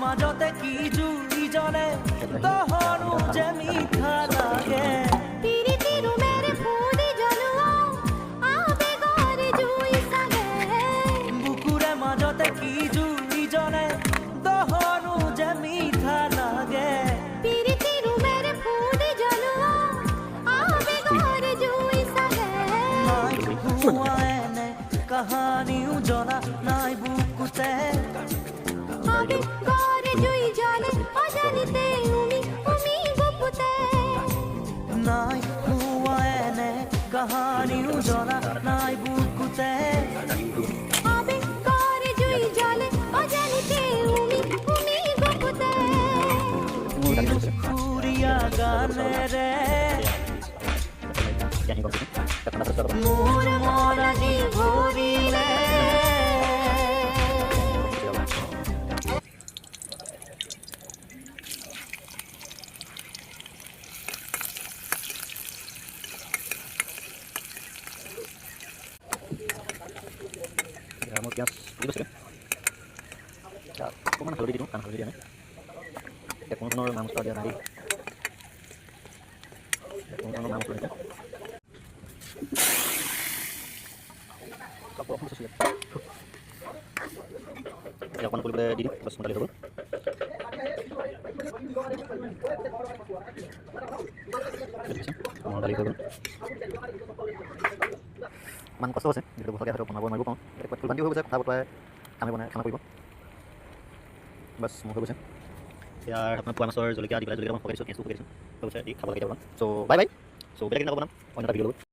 মাজতে কি জুই জ্বলে দহনো যে মিঠা লাগে বুকুৰে মাজতে কি জুই জ্বলে দহনো যে মিঠা লাগে এনে কাহানিও জনা নাই বুকুতে নাই হোৱা এনে কাহানিও জনা নাই বুকুতে সুৰীয়া গানেৰে মোৰ মন আজি ভৰিলে মোৰ পিঁয়াজ পুৰি গৈছে অকণমান হালধি দিওঁ কাৰণ হালধি দিয়া নাই কোনো ধৰণৰ মা মছলা দিয়া নাই কোনো ধৰণৰ মা মছলা দিয়া অকণমান কৰিবলৈ দি দিওঁ বাছ মতালি হৈ গ'ল মোৰ দালি হৈ গ'ল ইমান কষ্ট আছে যিহেতু বছৰকৈ হয়তো বনাব নোৱাৰিব পাৰোঁ এতিয়া ফুলবান্তি হৈ গৈছে কথা বতৰাই খানা কৰিব বাছ মোৰ হৈ গৈছে ইয়াৰ আপোনাৰ পোৱা মাছৰ জলকীয়া দি পেলাই জলকীয়া মই পকাইছোঁ পিঁয়াজটো পকাইছোঁ হৈ গৈছে দি খাব লাগে চ' বাই বাই চ' বেলেগ দিনা বনাম অন্য এটা ভিডিঅ' লগত